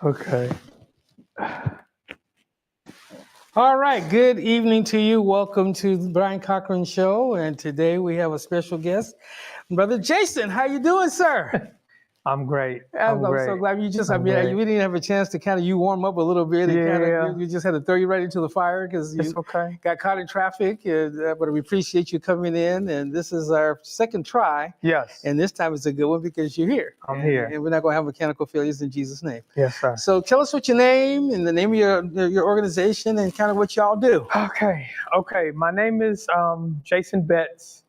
Okay. All right. Good evening to you. Welcome to the Brian Cochran Show. And today we have a special guest, Brother Jason. How you doing, sir? I'm great. I'm so glad you just. I'm great. You didn't have a chance to kind of warm up a little bit, and Yeah. you just had to throw you right into the fire because It's you okay. got caught in traffic. But we appreciate you coming in, and this is our second try. Yes. And this time it's a good one because you're here. I'm here. And we're not going to have mechanical failures in Jesus' name. Yes, sir. So tell us what your name and the name of your organization and kind of what y'all do. Okay. My name is Jason Betts,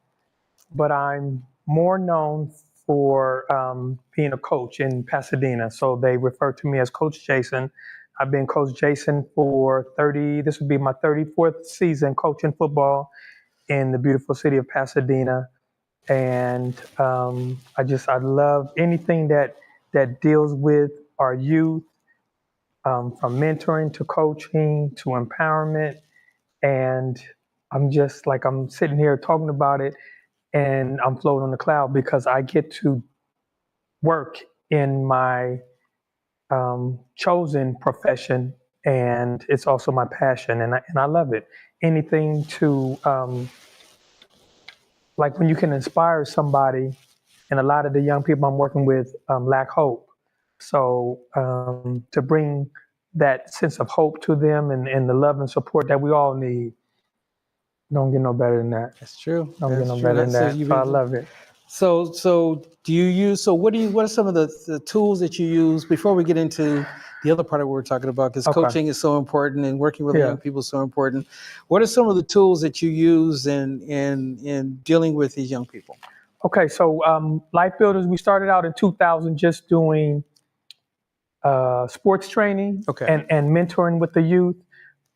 but I'm more known for being a coach in Pasadena. So they refer to me as Coach Jason. I've been Coach Jason for this would be my 34th season coaching football in the beautiful city of Pasadena. And I love anything that deals with our youth, from mentoring to coaching to empowerment. And I'm sitting here talking about it and I'm floating on the cloud because I get to work in my chosen profession, and it's also my passion, and I love it. Anything to like when you can inspire somebody, and a lot of the young people I'm working with lack hope. So to bring that sense of hope to them and the love and support that we all need, don't get no better than that. That's true. Don't get no better than that. So I love it. So what are some of the tools that you use before we get into the other part of what we're talking about? Because coaching is so important and working with young people is so important. What are some of the tools that you use in dealing with these young people? Okay, so Life Builders, we started out in 2000 just doing sports training and mentoring with the youth.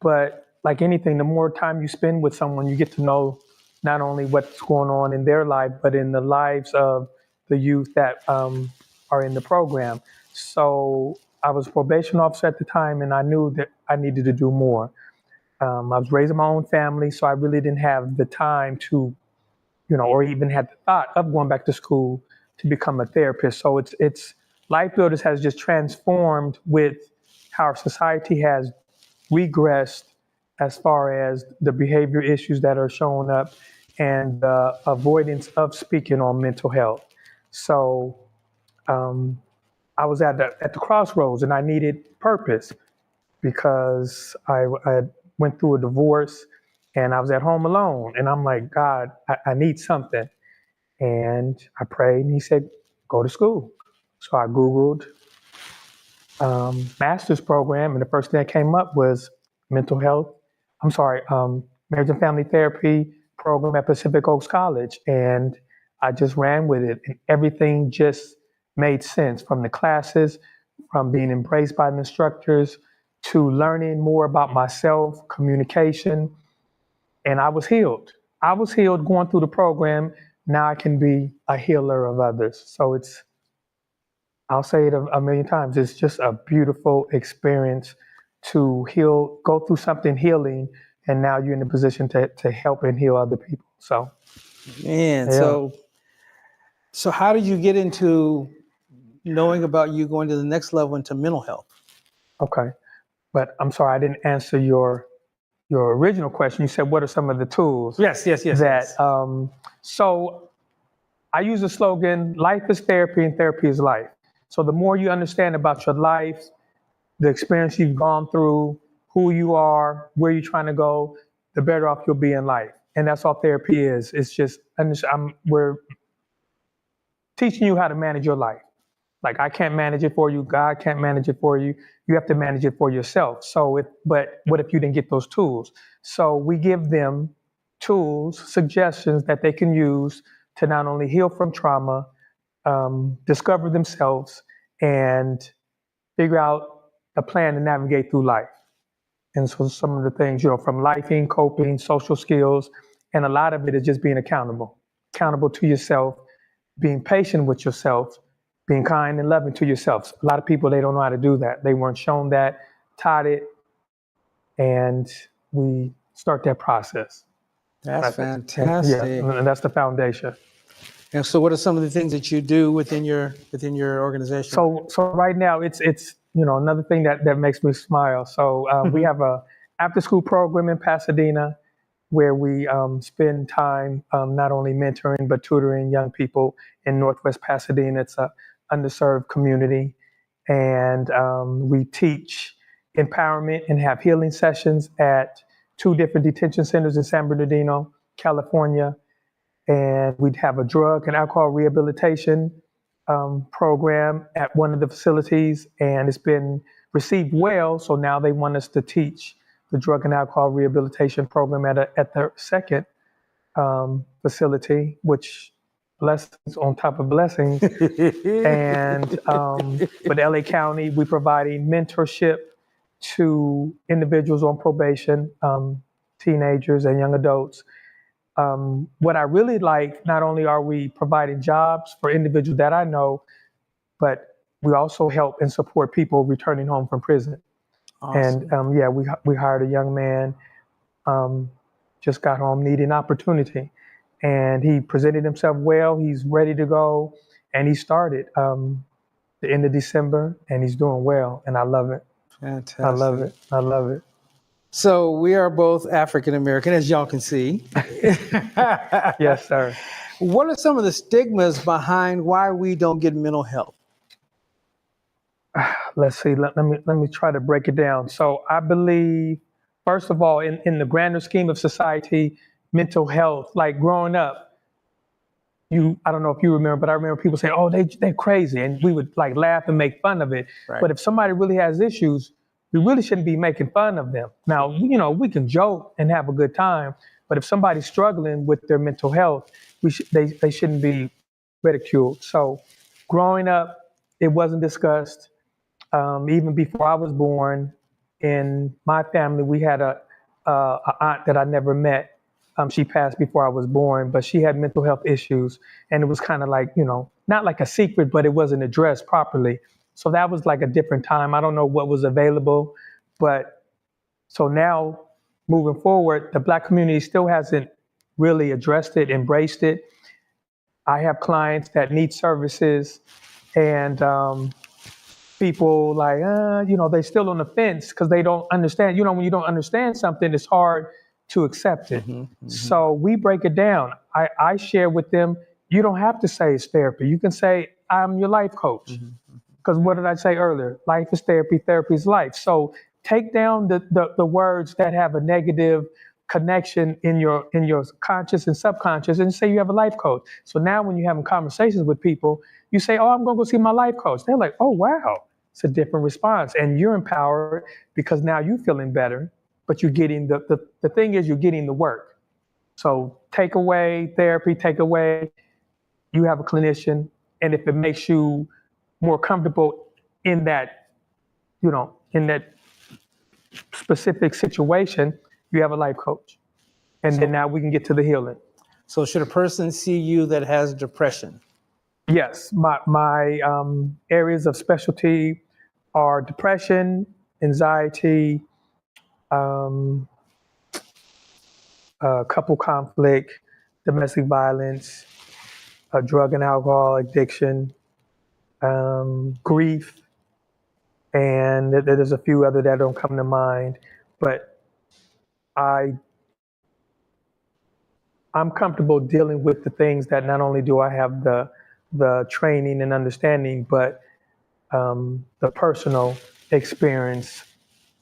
But like anything, the more time you spend with someone, you get to know not only what's going on in their life, but in the lives of the youth that are in the program. So I was a probation officer at the time, and I knew that I needed to do more. I was raising my own family, so I really didn't have the time to, or even had the thought of going back to school to become a therapist. So it's Life Builders has just transformed with how our society has regressed as far as the behavior issues that are showing up and the avoidance of speaking on mental health. So I was at the crossroads, and I needed purpose because I went through a divorce and I was at home alone. And I'm like, God, I need something. And I prayed, and he said, go to school. So I Googled master's program, and the first thing that came up was marriage and family therapy program at Pacific Oaks College. And I just ran with it, and everything just made sense, from the classes, from being embraced by the instructors, to learning more about myself, communication, and I was healed. I was healed going through the program. Now I can be a healer of others. So I'll say it a million times, it's just a beautiful experience to heal, go through something healing, and now you're in a position to help and heal other people. So, so how did you get into knowing about you going to the next level into mental health? Okay, but I'm sorry, I didn't answer your original question. You said, what are some of the tools? Yes. So I use the slogan, life is therapy and therapy is life. So the more you understand about your life, the experience you've gone through, who you are, where you're trying to go, the better off you'll be in life. And that's all therapy is. It's just, we're teaching you how to manage your life. Like, I can't manage it for you. God can't manage it for you. You have to manage it for yourself. But what if you didn't get those tools? So we give them tools, suggestions that they can use to not only heal from trauma, discover themselves, and figure out a plan to navigate through life. And so some of the things, from lifing, coping, social skills, and a lot of it is just being accountable to yourself, being patient with yourself, being kind and loving to yourself. A lot of people, they don't know how to do that. They weren't shown that, taught it, and we start that process. That's fantastic. And that's the foundation. And so what are some of the things that you do within your organization? So right now it's another thing that makes me smile. So we have a after school program in Pasadena where we spend time not only mentoring but tutoring young people in Northwest Pasadena. It's a underserved community, and we teach empowerment and have healing sessions at 2 different detention centers in San Bernardino, California. And we'd have a drug and alcohol rehabilitation program at one of the facilities, and it's been received well. So now they want us to teach the drug and alcohol rehabilitation program at the second facility, which blessings on top of blessings. And with LA County, we're providing mentorship to individuals on probation, teenagers and young adults. What I really like, not only are we providing jobs for individuals that I know, but we also help and support people returning home from prison. Awesome. And we hired a young man, just got home needing opportunity, and he presented himself well. He's ready to go, and he started the end of December, and he's doing well, and I love it. Fantastic. I love it. I love it. So we are both African American, as y'all can see. Yes, sir. What are some of the stigmas behind why we don't get mental health? Let's see. Let me try to break it down. So I believe, first of all, in the grander scheme of society, mental health, like growing up, I don't know if you remember, but I remember people saying, "Oh, they're crazy," and we would like laugh and make fun of it. Right. But if somebody really has issues, we really shouldn't be making fun of them. Now, we can joke and have a good time, but if somebody's struggling with their mental health, they shouldn't be ridiculed. So growing up, it wasn't discussed. Even before I was born, in my family, we had a aunt that I never met. She passed before I was born, but she had mental health issues, and it was kind of like, not like a secret, but it wasn't addressed properly. So that was like a different time. I don't know what was available, but so now moving forward, the Black community still hasn't really addressed it, embraced it. I have clients that need services, and people like, they're still on the fence because they don't understand. When you don't understand something, it's hard to accept it. So we break it down. I share with them, you don't have to say it's therapy. You can say, I'm your life coach. Because what did I say earlier? Life is therapy, therapy is life. So take down the words that have a negative connection in your conscious and subconscious, and say you have a life coach. So now when you're having conversations with people, you say, oh, I'm going to go see my life coach. They're like, oh, wow. It's a different response. And you're empowered because now you're feeling better, but you're getting the thing is you're getting the work. So take away therapy, take away, you have a clinician, and if it makes you more comfortable in that, in that specific situation, you have a life coach. And then now we can get to the healing. So should a person see you that has depression? Yes, my areas of specialty are depression, anxiety, couple conflict, domestic violence, drug and alcohol addiction, grief, and there's a few other that don't come to mind. But I'm comfortable dealing with the things that not only do I have the training and understanding, but the personal experience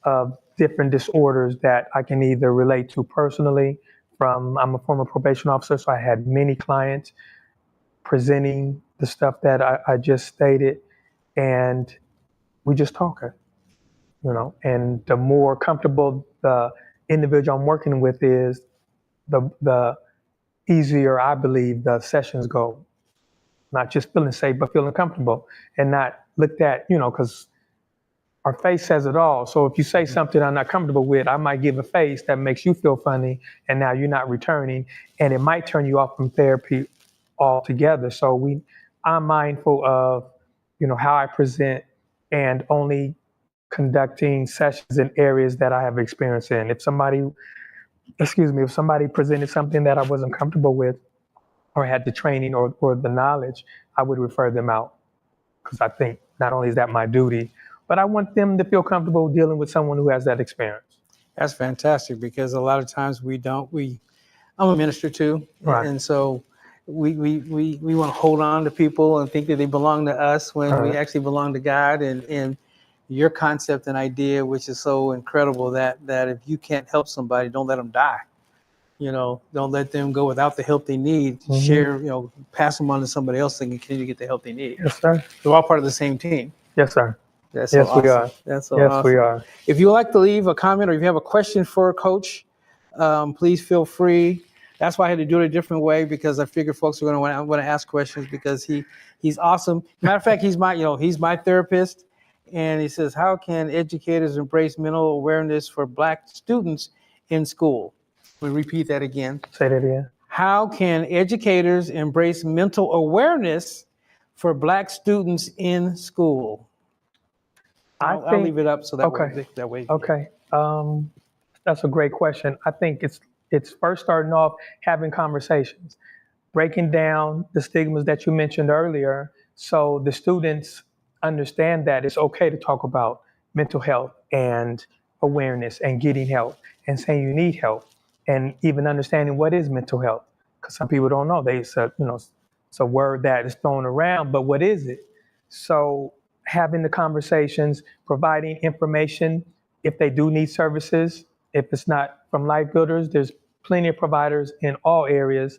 of different disorders that I can either relate to personally. I'm a former probation officer, so I had many clients presenting the stuff that I just stated, and we just talk, and the more comfortable the individual I'm working with is, the easier I believe the sessions go. Not just feeling safe, but feeling comfortable and not looked at, because our face says it all. So if you say something I'm not comfortable with, I might give a face that makes you feel funny, and now you're not returning, and it might turn you off from therapy altogether. So I'm mindful of, how I present, and only conducting sessions in areas that I have experience in. If somebody presented something that I wasn't comfortable with, or had the training or the knowledge, I would refer them out, because I think not only is that my duty, but I want them to feel comfortable dealing with someone who has that experience. That's fantastic, because a lot of times I'm a minister too. Right. And so we want to hold on to people and think that they belong to us when we actually belong to God. And your concept and idea, which is so incredible, that if you can't help somebody, don't let them die. Don't let them go without the help they need. Share, pass them on to somebody else so they can continue to get the help they need. Yes, sir. We're all part of the same team. Yes, sir. That's so awesome. We are. That's so yes, awesome. we are. If you would like to leave a comment, or if you have a question for Coach, please feel free. That's why I had to do it a different way, because I figured folks are going to want to ask questions, because he's awesome. Matter of fact, he's my therapist, and he says, how can educators embrace mental awareness for Black students in school? We repeat that again. Say that again. How can educators embrace mental awareness for Black students in school? I'll leave it up so that way. Okay. That's a great question. I think it's first starting off having conversations, breaking down the stigmas that you mentioned earlier, so the students understand that it's okay to talk about mental health and awareness and getting help and saying you need help, and even understanding what is mental health, because some people don't know. They said, it's a word that is thrown around, but what is it? So having the conversations, providing information if they do need services. If it's not from Life Builders, there's plenty of providers in all areas.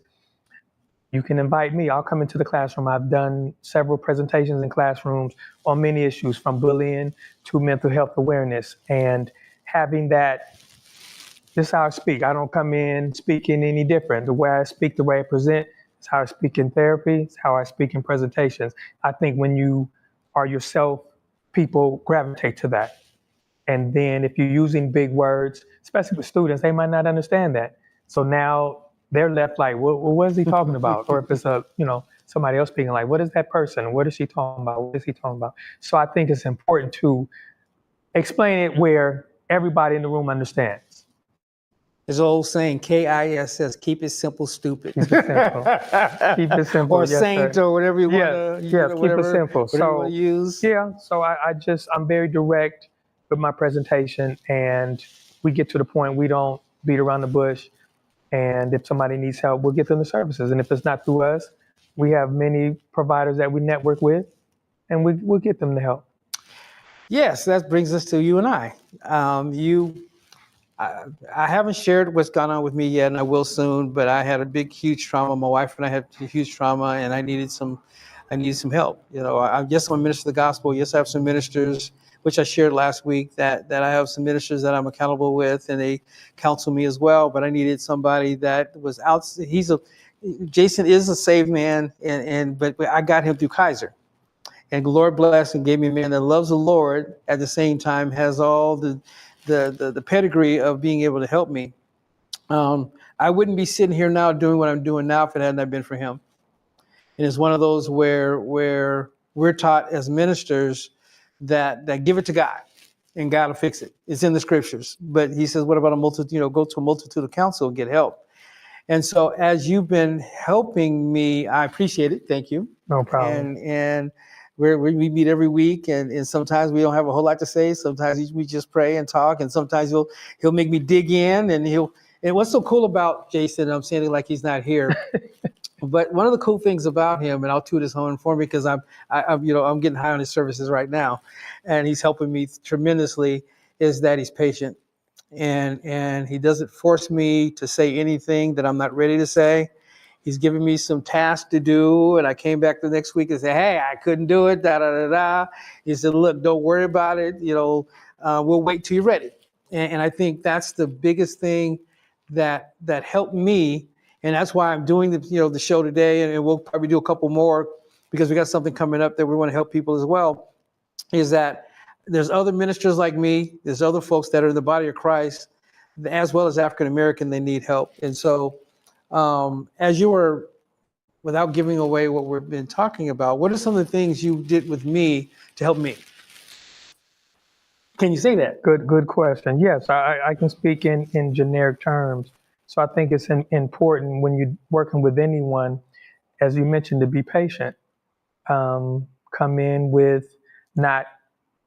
You can invite me. I'll come into the classroom. I've done several presentations in classrooms on many issues, from bullying to mental health awareness. And having that, this is how I speak. I don't come in speaking any different. The way I speak, the way I present, is how I speak in therapy, it's how I speak in presentations. I think when you are yourself, people gravitate to that. And then if you're using big words, especially with students, they might not understand that. So now they're left like, what is he talking about? Or if it's somebody else speaking, like, what is that person? What is she talking about? What is he talking about? So I think it's important to explain it where everybody in the room understands. There's an old saying, KISS, keep it simple, stupid. Keep it simple. Keep it simple. Or yes, saint, sir. Or whatever you want to use. Yes, keep it simple. So use. Yeah, so I'm very direct with my presentation, and we get to the point. We don't beat around the bush. And if somebody needs help, we'll get them the services. And if it's not through us, we have many providers that we network with, and we'll get them the help. Yes, that brings us to you and I. I haven't shared what's gone on with me yet, and I will soon, but I had a huge trauma. My wife and I had a huge trauma, and I needed some help. Yes, I'm a minister of the gospel. Yes, I have some ministers, which I shared last week, that I have some ministers that I'm accountable with, and they counsel me as well. But I needed somebody that was out. Jason is a saved man, but I got him through Kaiser. And the Lord blessed and gave me a man that loves the Lord, at the same time has all the pedigree of being able to help me. I wouldn't be sitting here now doing what I'm doing now if it hadn't been for him. And it's one of those where we're taught as ministers that give it to God, and God will fix it. It's in the scriptures. But he says, what about a multitude? Go to a multitude of counsel, get help. And so as you've been helping me, I appreciate it. Thank you. No problem. And we meet every week, and sometimes we don't have a whole lot to say. Sometimes we just pray and talk, and sometimes he'll make me dig in, and what's so cool about Jason, I'm saying it like he's not here, but one of the cool things about him, and I'll toot his horn for me, because I'm getting high on his services right now, and he's helping me tremendously, is that he's patient, and he doesn't force me to say anything that I'm not ready to say. He's given me some tasks to do, and I came back the next week and said, hey, I couldn't do it, He said, look, don't worry about it. We'll wait till you're ready. And I think that's the biggest thing that helped me. And that's why I'm doing the show today, and we'll probably do a couple more, because we got something coming up that we want to help people as well, is that there's other ministers like me, there's other folks that are in the body of Christ, as well as African-American, they need help. And so as you were, without giving away what we've been talking about, what are some of the things you did with me to help me? Can you say that? Good question. Yes, I can speak in generic terms. So I think it's important when you're working with anyone, as you mentioned, to be patient. Come in with not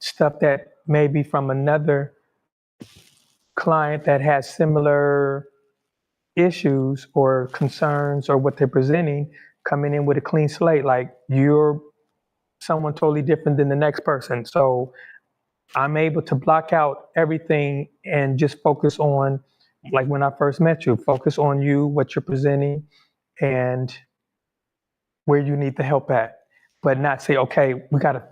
stuff that maybe from another client that has similar issues or concerns or what they're presenting, coming in with a clean slate, like you're someone totally different than the next person. So I'm able to block out everything and just focus on, like when I first met you, focus on you, what you're presenting, and where you need the help at, but not say, okay, we got to,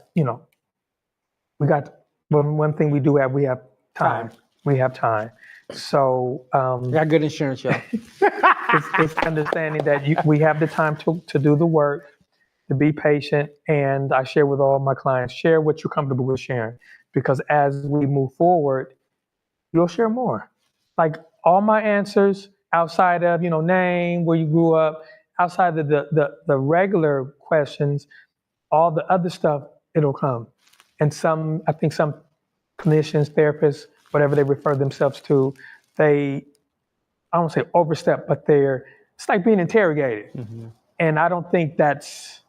we got one thing we do have, we have time. We have time. So got good insurance, y'all. it's understanding that we have the time to do the work, to be patient, and I share with all my clients, share what you're comfortable with sharing, because as we move forward, you'll share more. Like all my answers outside of, name, where you grew up, outside of the regular questions, all the other stuff, it'll come. And I think some clinicians, therapists, whatever they refer themselves to, I don't say overstep, but it's like being interrogated. Mm-hmm. And I don't think that's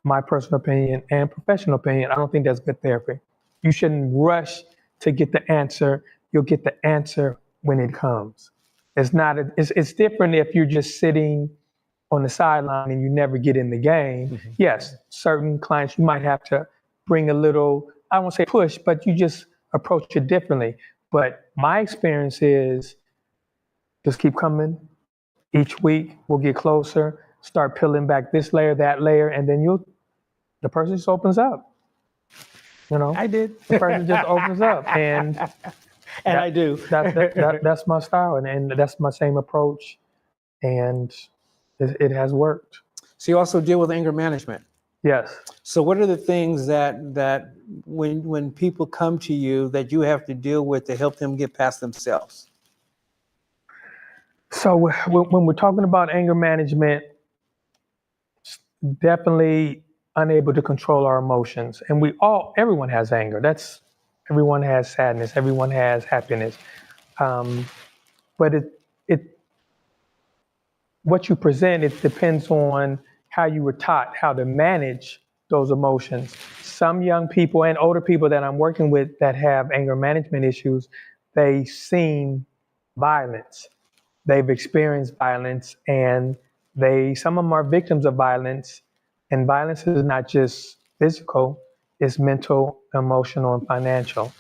my personal opinion and professional opinion. I don't think that's good therapy. You shouldn't rush to get the answer. You'll get the answer when it comes. It's different if you're just sitting on the sideline and you never get in the game. Mm-hmm. Yes, certain clients you might have to bring a little, I won't say push, but you just approach it differently. But my experience is just keep coming. Each week we'll get closer, start peeling back this layer, that layer, and then the person just opens up. I did. The person just opens up, and I do. That's my style, and that's my same approach, and it has worked. So you also deal with anger management. Yes. So what are the things that when people come to you that you have to deal with to help them get past themselves? So when we're talking about anger management, definitely unable to control our emotions. And everyone has anger. Everyone has sadness. Everyone has happiness. But what you present, it depends on how you were taught how to manage those emotions. Some young people and older people that I'm working with that have anger management issues, they've seen violence. They've experienced violence, and some of them are victims of violence. And violence is not just physical, it's mental, emotional, and financial.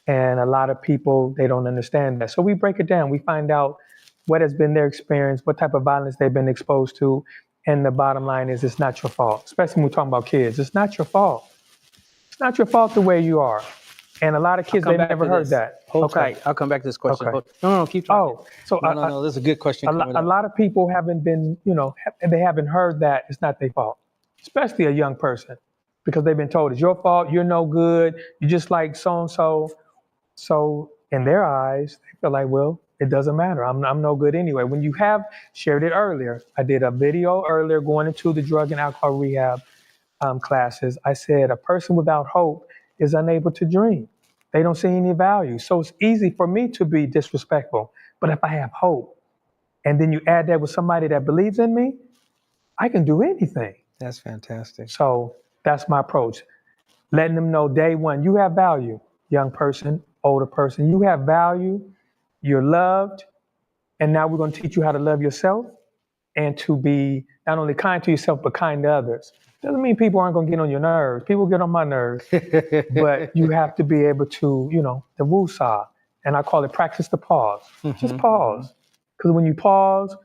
And a lot of people, they don't understand that. So we break it down. We find out what has been their experience, what type of violence they've been exposed to. And the bottom line is, it's not your fault. Especially when we're talking about kids. It's not your fault. It's not your fault the way you are. And a lot of kids, they've never heard that. Hold tight. I'll come back to this question. Okay. No, keep talking. Oh, so no, this is a good question. A lot of people haven't been, they haven't heard that it's not their fault, especially a young person, because they've been told it's your fault, you're no good, you're just like so-and-so. So in their eyes, they feel like, well, it doesn't matter. I'm no good anyway. When you have shared it earlier, I did a video earlier going into the drug and alcohol rehab classes. I said a person without hope is unable to dream. They don't see any value. So it's easy for me to be disrespectful. But if I have hope, and then you add that with somebody that believes in me, I can do anything. That's fantastic. So that's my approach. Letting them know day one, you have value, young person, older person. You have value, you're loved, and now we're going to teach you how to love yourself and to be not only kind to yourself, but kind to others. Doesn't mean people aren't going to get on your nerves. People get on my nerves, but you have to be able to, the woo-saw, and I call it practice the pause. Just pause. Because when you pause,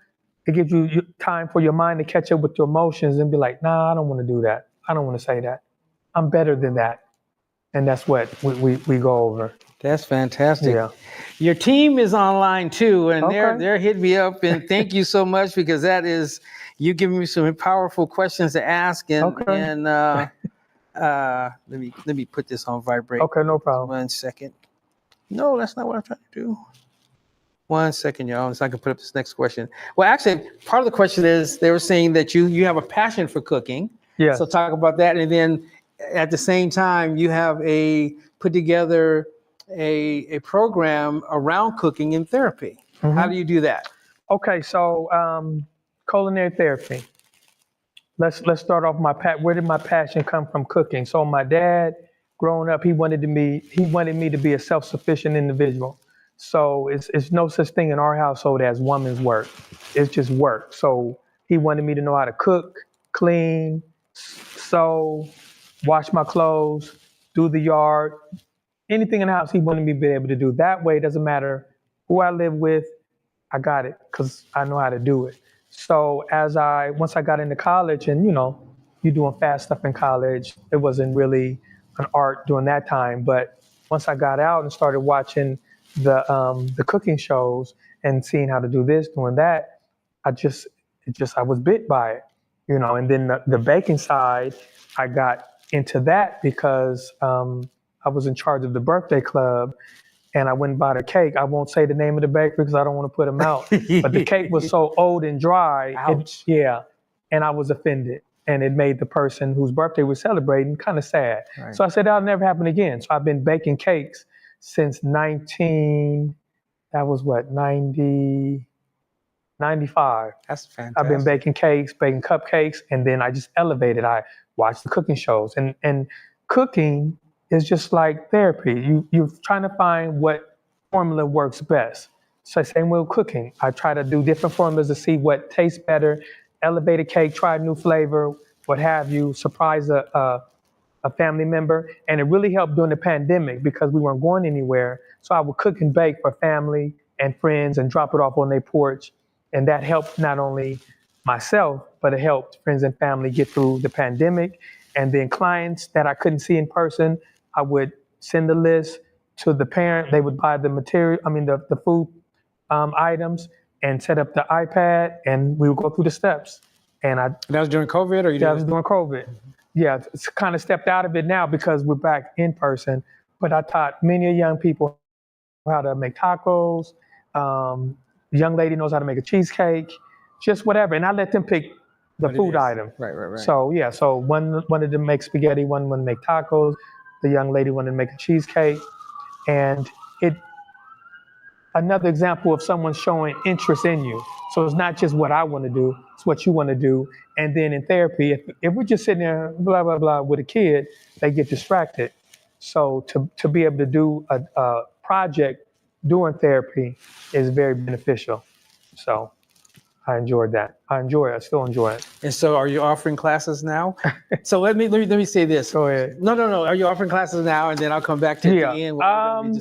it gives you time for your mind to catch up with your emotions and be like, nah, I don't want to do that. I don't want to say that. I'm better than that. And that's what we go over. That's fantastic. Yeah. Your team is online too, and they're hitting me up, and thank you so much, because that is, you giving me some powerful questions to ask, and let me put this on vibrate. Okay, no problem. 1 second. No, that's not what I'm trying to do. 1 second, y'all, so I can put up this next question. Well, actually, part of the question is they were saying that you have a passion for cooking. Yeah. So talk about that, and then at the same time, you have put together a program around cooking and therapy. Mm-hmm. How do you do that? Okay, so culinary therapy. Let's start off where did my passion come from cooking? So my dad, growing up, he wanted me to be a self-sufficient individual. So it's no such thing in our household as woman's work. It's just work. So he wanted me to know how to cook, clean, sew, wash my clothes, do the yard, anything in the house. He wanted me to be able to do. That way, it doesn't matter who I live with, I got it because I know how to do it. So once I got into college, and you're doing fast stuff in college, it wasn't really an art during that time. But once I got out and started watching the cooking shows and seeing how to do this, doing that, I was bit by it, And then the baking side, I got into that because I was in charge of the birthday club. And I went and bought a cake. I won't say the name of the bakery because I don't want to put them out. But the cake was so old and dry. And I was offended. And it made the person whose birthday we're celebrating kind of sad. Right. So I said, that'll never happen again. So I've been baking cakes since 90, 95. That's fantastic. I've been baking cakes, baking cupcakes, and then I just elevated. I watched the cooking shows. And cooking is just like therapy. You're trying to find what formula works best. So same with cooking. I try to do different formulas to see what tastes better, elevate a cake, try a new flavor, what have you, surprise a family member. And it really helped during the pandemic because we weren't going anywhere. So I would cook and bake for family and friends and drop it off on their porch. And that helped not only myself, but it helped friends and family get through the pandemic. And then clients that I couldn't see in person, I would send the list to the parent. They would buy the material, the food items, and set up the iPad, and we would go through the steps. And that was during COVID, or that was during COVID. Yeah, it's kind of stepped out of it now because we're back in person. But I taught many young people how to make tacos. The young lady knows how to make a cheesecake, just whatever. And I let them pick the food item. Right. So one wanted to make spaghetti, one wanted to make tacos. The young lady wanted to make a cheesecake. And another example of someone showing interest in you. So it's not just what I want to do, it's what you want to do. And then in therapy, if we're just sitting there, blah, blah, blah, with a kid, they get distracted. So to be able to do a project during therapy is very beneficial. So I enjoyed that. I still enjoy it. And so are you offering classes now? So let me say this. Go ahead. No. Are you offering classes now? And then I'll come back to the end.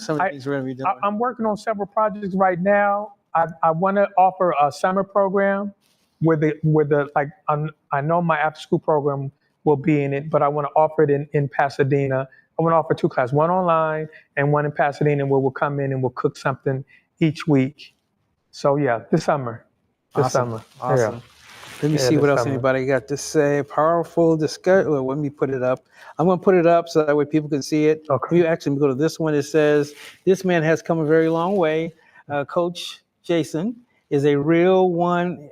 Some of the things we're going to be doing. I'm working on several projects right now. I want to offer a summer program where I know my after school program will be in it, but I want to offer it in Pasadena. I want to offer 2 classes, one online and one in Pasadena, where we'll come in and we'll cook something each week. So yeah, this summer. Awesome. Yeah. Let me see what else anybody got to say. Powerful discussion. Well, let me put it up. I'm going to put it up so that way people can see it. Okay. You actually go to this one. It says, "This man has come a very long way. Coach Jason is a real one,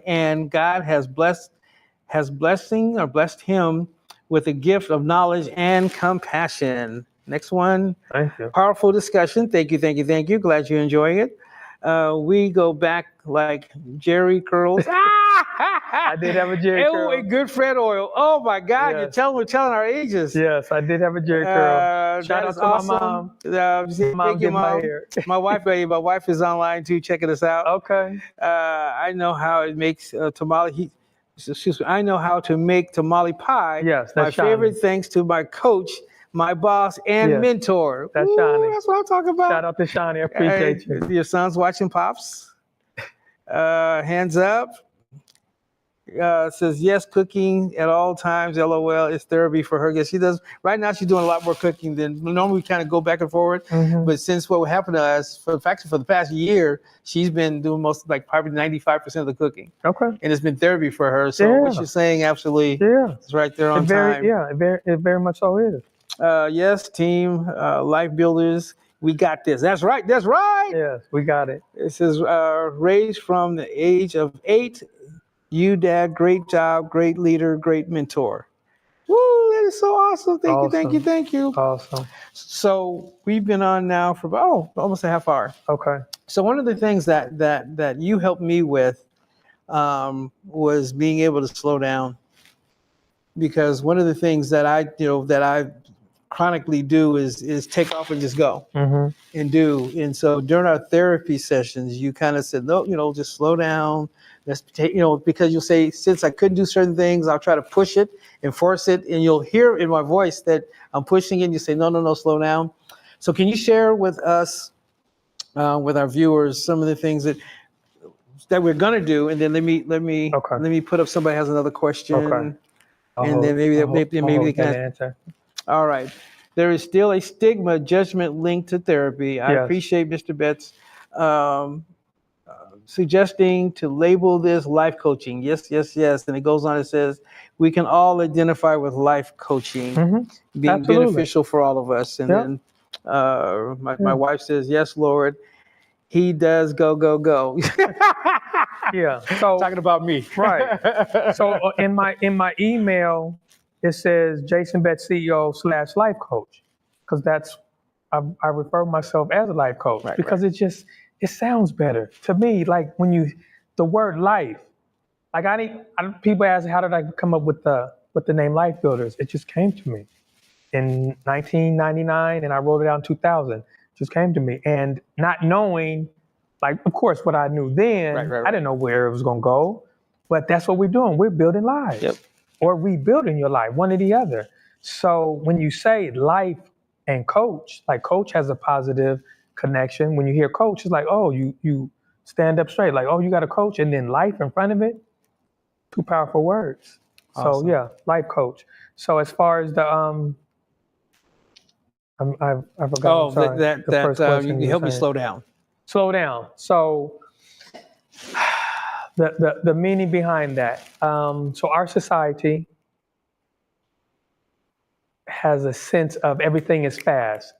and God has blessed him with a gift of knowledge and compassion." Next one. Thank you. Powerful discussion. Thank you. Glad you're enjoying it. We go back like Jerry curls. I did have a Jerry curl. A good Fred oil. Oh my God! Yes. We're telling our ages. Yes, I did have a Jerry curl. Shout out to awesome. my mom. My wife is online too, checking us out. Okay. I know how it makes tamale. I know how to make tamale pie. Yes, that's my favorite. Thanks to my coach, my boss, and mentor. That's Shawnee. That's what I'm talking about. Shout out to Shawnee. I appreciate you. Your son's watching Pops. Hands up. Says yes, cooking at all times. LOL. It's therapy for her. Yes, she does. Right now, she's doing a lot more cooking than normally. We kind of go back and forward. Mm-hmm. But since what happened to us, for the past year, she's been doing probably 95% of the cooking. Okay. And it's been therapy for her. So what you're saying, absolutely, is right there on time. It very much so is. Yes, team, life builders. We got this. That's right. Yes, we got it. It says, raised from the age of 8. You, Dad, great job, great leader, great mentor. Woo, that is so awesome. Thank you. Awesome. So we've been on now for almost a half hour. Okay. So one of the things that you helped me with was being able to slow down. because one of the things that I chronically do is take off and just go and do. And so during our therapy sessions, you kind of said, no, just slow down. Let's take, because you'll say, since I couldn't do certain things, I'll try to push it and force it. And you'll hear in my voice that I'm pushing it. And you say, no, slow down. So can you share with us, with our viewers, some of the things that we're going to do? And then let me put up, somebody has another question. Okay. And then maybe they can answer. All right. There is still a stigma, judgment linked to therapy. I appreciate Mr. Betts suggesting to label this life coaching. Yes. And it goes on, it says, we can all identify with life coaching being beneficial for all of us. And then my wife says, yes, Lord, he does go. Yeah. So talking about me. Right. So in my email, it says Jason Betts CEO / life coach, because I refer myself as a life coach because it sounds better to me. Like when the word life, like people ask, how did I come up with the name Life Builders? It just came to me in 1999, and I wrote it down in 2000. It just came to me, and not knowing, like, of course, what I knew then, I didn't know where it was going to go, but that's what we're doing. We're building lives or rebuilding your life, one or the other. So when you say life and coach, like coach has a positive connection. When you hear coach, it's like, oh, you stand up straight. Like, oh, you got a coach, and then life in front of it. Two powerful words. Awesome. So yeah, life coach. So as far as the I forgot. The first question. You help me slow down. Slow down. So the meaning behind that. So our society has a sense of everything is fast,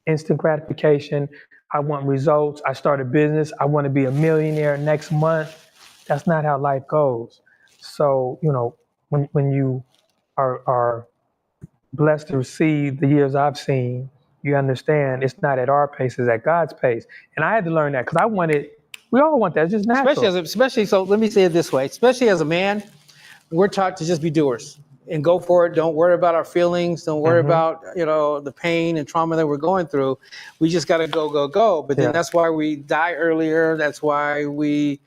instant gratification. I want results. I start a business. I want to be a millionaire next month. That's not how life goes. So, when you are blessed to receive the years I've seen, you understand it's not at our pace, it's at God's pace. And I had to learn that because we all want that. It's just natural. Especially, so let me say it this way, especially as a man, we're taught to just be doers and go for it. Don't worry about our feelings. Don't worry about, the pain and trauma that we're going through. We just got to go. But then that's why we die earlier. That's why we,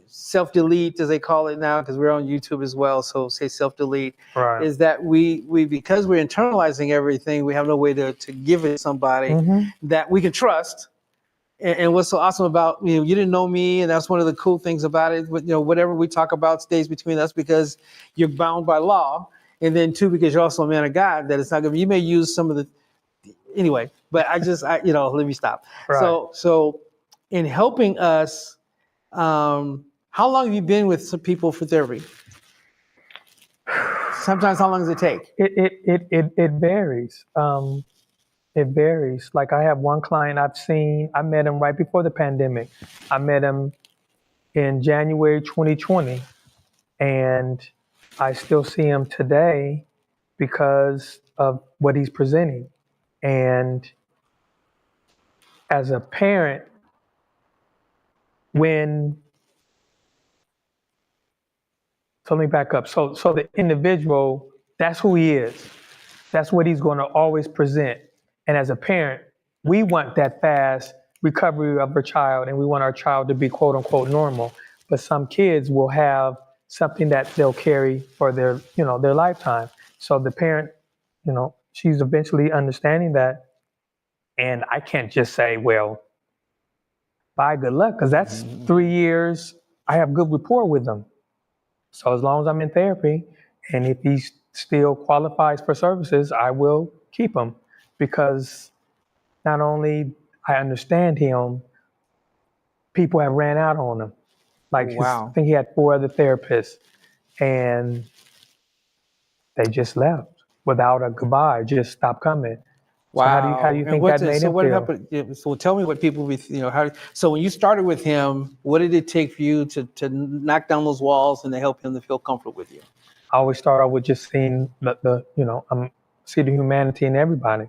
self-delete, as they call it now, because we're on YouTube as well. So say self-delete, is that we because we're internalizing everything, we have no way to give it to somebody that we can trust. And what's so awesome about, you didn't know me, and that's one of the cool things about it. Whatever we talk about stays between us because you're bound by law. And then two, because you're also a man of God, that it's not going to, you may use some of the, anyway, but let me stop. Right. So in helping us, how long have you been with some people for therapy? Sometimes how long does it take? It varies. It varies. Like I have one client I met him right before the pandemic. I met him in January 2020, and I still see him today because of what he's presenting. And as a parent, so let me back up. So the individual, that's who he is. That's what he's going to always present. And as a parent, we want that fast recovery of our child, and we want our child to be quote unquote normal. But some kids will have something that they'll carry for their lifetime. So the parent, she's eventually understanding that. And I can't just say, well, bye, good luck, because that's 3 years. I have good rapport with them. So as long as I'm in therapy, and if he still qualifies for services, I will keep him, because not only I understand him, people have ran out on him. Like I think he had 4 other therapists, and they just left without a goodbye, just stopped coming. Wow. So how do you think that made him feel? Happened? So tell me what people, so when you started with him, what did it take for you to knock down those walls and to help him to feel comfortable with you? I always start out with just seeing see the humanity in everybody.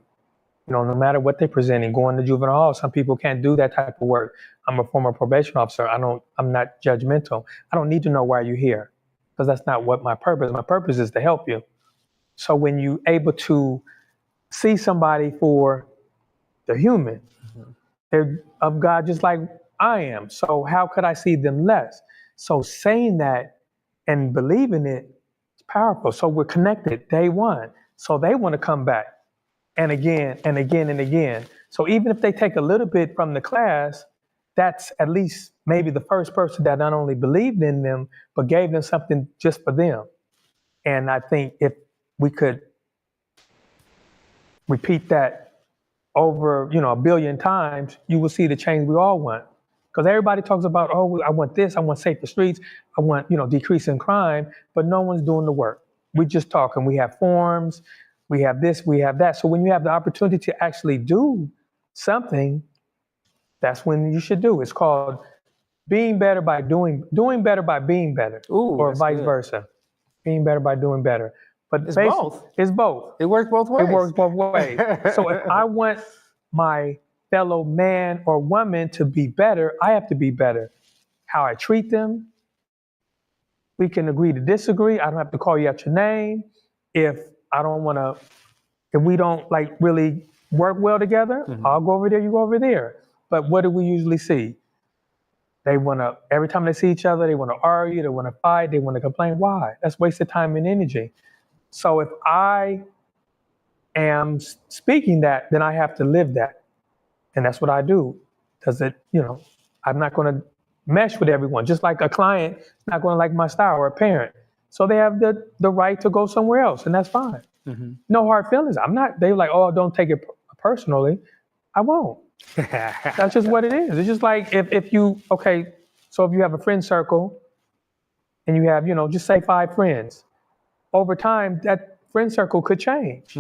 No matter what they're presenting, going to juvenile hall, some people can't do that type of work. I'm a former probation officer. I'm not judgmental. I don't need to know why you're here. because that's not what my purpose. My purpose is to help you. So when you able to see somebody for the human, they're of God just like I am. So how could I see them less? So saying that and believing it is powerful. So we're connected day one. So they want to come back and again and again and again. So even if they take a little bit from the class, that's at least maybe the first person that not only believed in them, but gave them something just for them. And I think if we could repeat that over, a billion times, you will see the change we all want. Because everybody talks about, oh, I want this, I want safer streets, I want, decrease in crime, but no one's doing the work. We just talk, and we have forms, we have this, we have that. So when you have the opportunity to actually do something, that's when you should do. It's called being better by doing better by being better, or vice versa. Being better by doing better. But it's both. It's both. It works both ways. It works both ways. So if I want my fellow man or woman to be better, I have to be better. How I treat them. We can agree to disagree. I don't have to call you out your name. If we don't really work well together, I'll go over there, you go over there. But what do we usually see? They every time they see each other, they want to argue, they want to fight, they want to complain. Why? That's wasted time and energy. So if I am speaking that, then I have to live that. And that's what I do. Because I'm not going to mesh with everyone. Just like a client is not going to like my style, or a parent. So they have the right to go somewhere else, and that's fine. No hard feelings. They're like, oh, don't take it personally. I won't. That's just what it is. It's just like if you have a friend circle and you have, just say 5 friends. Over time, that friend circle could change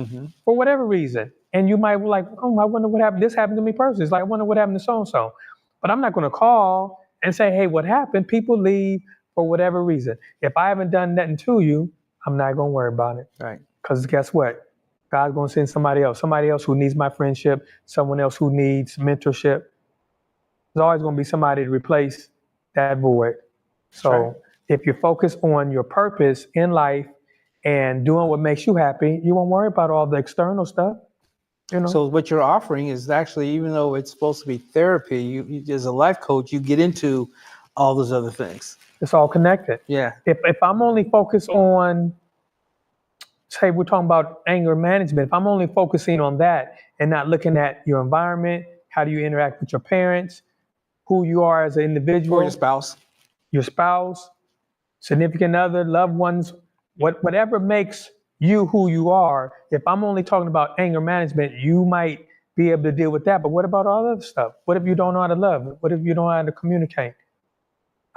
for whatever reason. And you might be like, oh, I wonder what happened. This happened to me personally. It's like, I wonder what happened to so-and-so. But I'm not going to call and say, hey, what happened? People leave for whatever reason. If I haven't done nothing to you, I'm not going to worry about it. Right. Because guess what? God's going to send somebody else who needs my friendship, someone else who needs mentorship. There's always going to be somebody to replace that void. So if you focus on your purpose in life and doing what makes you happy, you won't worry about all the external stuff. So what you're offering is actually, even though it's supposed to be therapy, you as a life coach, you get into all those other things. It's all connected. Yeah. If I'm only focused on, say we're talking about anger management, if I'm only focusing on that and not looking at your environment, how do you interact with your parents, who you are as an individual. Or your spouse, significant other, loved ones, whatever makes you who you are. If I'm only talking about anger management, you might be able to deal with that. But what about all other stuff? What if you don't know how to love? What if you don't know how to communicate?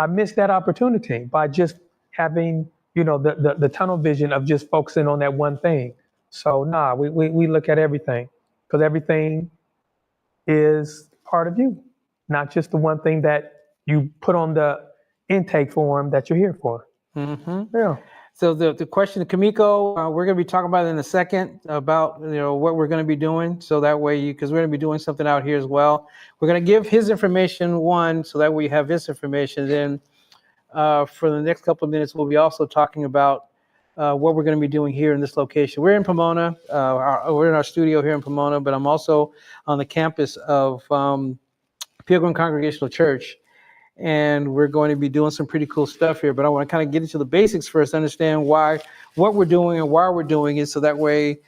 I missed that opportunity by just having, the tunnel vision of just focusing on that one thing. So we look at everything, because everything is part of you, not just the one thing that you put on the intake form that you're here for. Yeah. So the question to Kamiko, we're going to be talking about it in a second about what we're going to be doing. So that way, because we're going to be doing something out here as well. We're going to give his information so that way you have his information. Then for the next couple of minutes, we'll be also talking about what we're going to be doing here in this location. We're in Pomona. We're in our studio here in Pomona, but I'm also on the campus of Pilgrim Congregational Church. And we're going to be doing some pretty cool stuff here, but I want to kind of get into the basics first, understand what we're doing and why we're doing it, so that way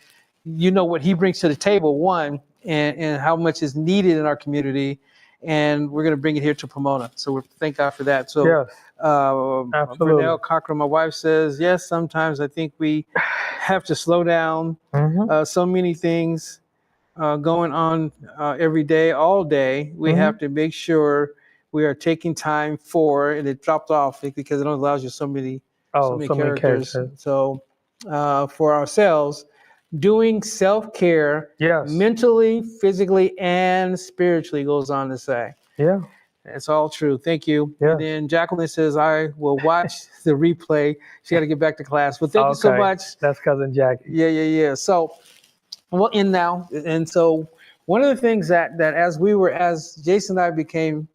what he brings to the table, one, and how much is needed in our community, and we're going to bring it here to Pomona. So we thank God for that. So yes, absolutely. Brian Cochran, my wife, says, yes, sometimes I think we have to slow down. So many things going on every day, all day. We have to make sure we are taking time and it dropped off because it allows you so many characters. So for ourselves, doing self-care, mentally, physically, and spiritually, goes on to say. Yeah. It's all true. Thank you. Yeah. And then Jacqueline says, I will watch the replay. She got to get back to class. Well, thank you so much. That's cousin Jackie. Yeah. So we'll end now. And so one of the things that as Jason and I became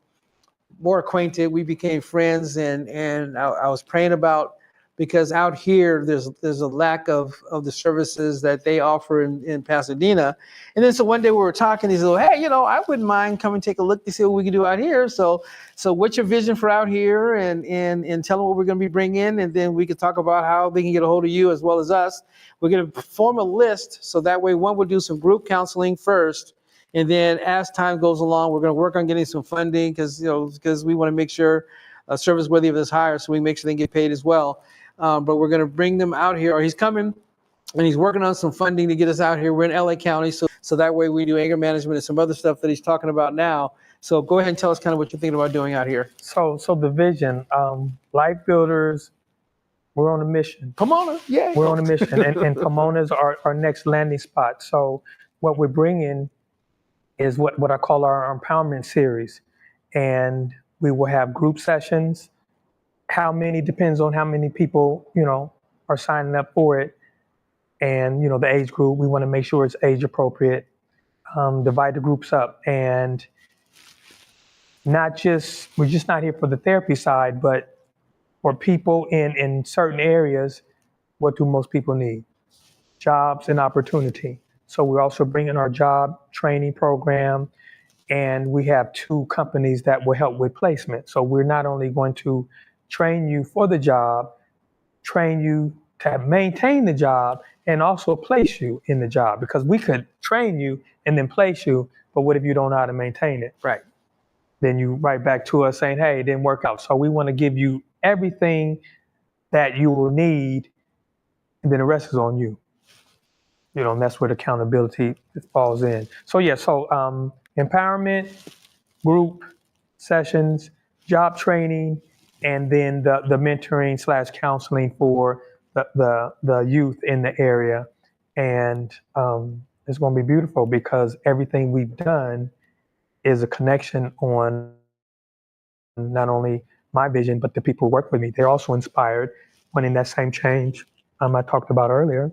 more acquainted, we became friends, and I was praying about because out here there's a lack of the services that they offer in Pasadena. And then so one day we were talking, he said, hey, I wouldn't mind coming take a look to see what we can do out here. So what's your vision for out here, and tell them what we're going to be bringing, and then we could talk about how they can get a hold of you as well as us. We're going to form a list, so that way one will do some group counseling first, and then as time goes along, we're going to work on getting some funding, because we want to make sure service worthy of this hire, so we make sure they get paid as well. But we're going to bring them out here, or he's coming, and he's working on some funding to get us out here. We're in LA County, so that way we do anger management and some other stuff that he's talking about now. So go ahead and tell us kind of what you're thinking about doing out here. So the vision, Life Builders, we're on a mission. Pomona, yeah. We're on a mission, and Pomona's our next landing spot. So what we're bringing is what I call our empowerment series, and we will have group sessions. How many depends on how many people are signing up for it, and the age group. We want to make sure it's age appropriate. Divide the groups up, and we're just not here for the therapy side, but for people in certain areas. What do most people need? Jobs and opportunity. So we're also bringing our job training program, and we have 2 companies that will help with placement. So we're not only going to train you for the job, train you to maintain the job, and also place you in the job, because we could train you and then place you, but what if you don't know how to maintain it? Right. Then you write back to us saying, hey, it didn't work out. So we want to give you everything that you will need, and then the rest is on you. And that's where the accountability falls in. So empowerment, group sessions, job training, and then the mentoring / counseling for the youth in the area. And it's going to be beautiful, because everything we've done is a connection on not only my vision, but the people who work with me. They're also inspired, wanting that same change I talked about earlier,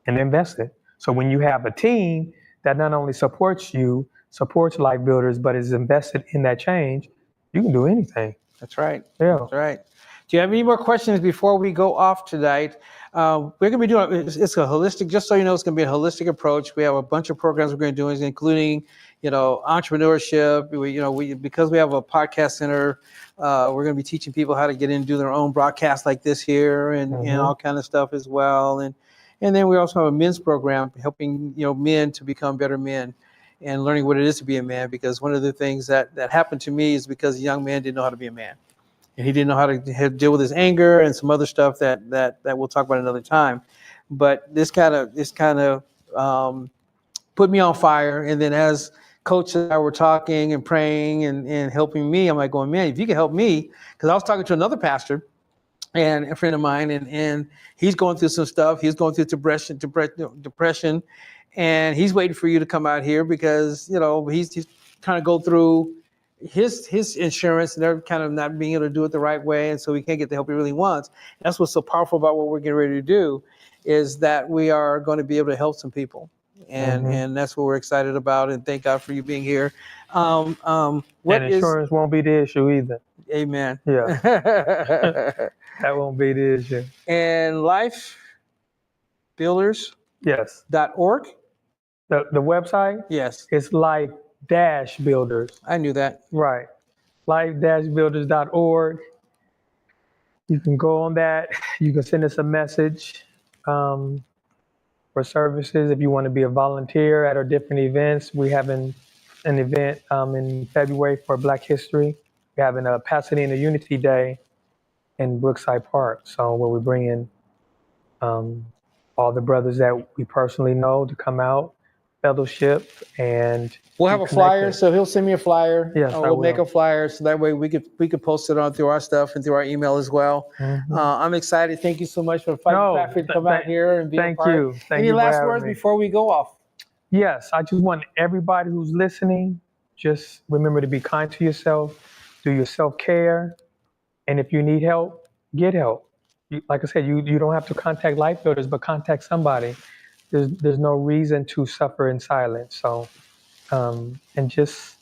and invested. So when you have a team that not only supports Life Builders, but is invested in that change, you can do anything. That's right. Yeah. That's right. Do you have any more questions before we go off tonight? We're going to be doing, it's a holistic, just so you know, it's going to be a holistic approach. We have a bunch of programs we're going to do, including, entrepreneurship. Because we have a podcast center, we're going to be teaching people how to get in and do their own broadcasts like this here, and all kind of stuff as well. And then we also have a men's program helping, men to become better men and learning what it is to be a man. Because one of the things that happened to me is because a young man didn't know how to be a man. And he didn't know how to deal with his anger and some other stuff that we'll talk about another time. But this kind of put me on fire. And then as Coach and I were talking and praying and helping me, I'm like going, man, if you can help me, because I was talking to another pastor and a friend of mine, and he's going through some stuff. He's going through depression, and he's waiting for you to come out here, because he's trying to go through his insurance, and they're kind of not being able to do it the right way, and so he can't get the help he really wants. And that's what's so powerful about what we're getting ready to do, is that we are going to be able to help some people, and that's what we're excited about. And thank God for you being here. And insurance won't be the issue either. Amen. Yeah. That won't be the issue. And Life Builders. Yes. .org. The website. Yes. It's Life-Builders. I knew that. Right. Life-Builders.org. You can go on that. You can send us a message for services if you want to be a volunteer at our different events. We have an event in February for Black History. We're having a Pasadena Unity Day in Brookside Park. So where we bring in all the brothers that we personally know to come out, fellowship, and we'll have a flyer. So he'll send me a flyer. Yes, we'll make a flyer, so that way we could post it on through our stuff and through our email as well. I'm excited. Thank you so much for fighting back to come out here and be a part. Any last words before we go off? Yes, I just want everybody who's listening, just remember to be kind to yourself, do your self-care, and if you need help, get help. Like I said, you don't have to contact Life Builders, but contact somebody. There's no reason to suffer in silence. So, and just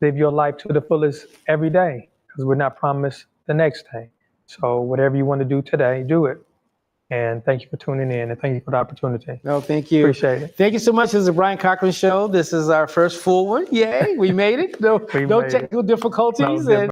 live your life to the fullest every day, because we're not promised the next day. So whatever you want to do today, do it. And thank you for tuning in, and thank you for the opportunity. No, thank you. Appreciate it. Thank you so much. This is the Brian Cochran Show. This is our first full one. Yay, we made it. No We made it. technical difficulties. No And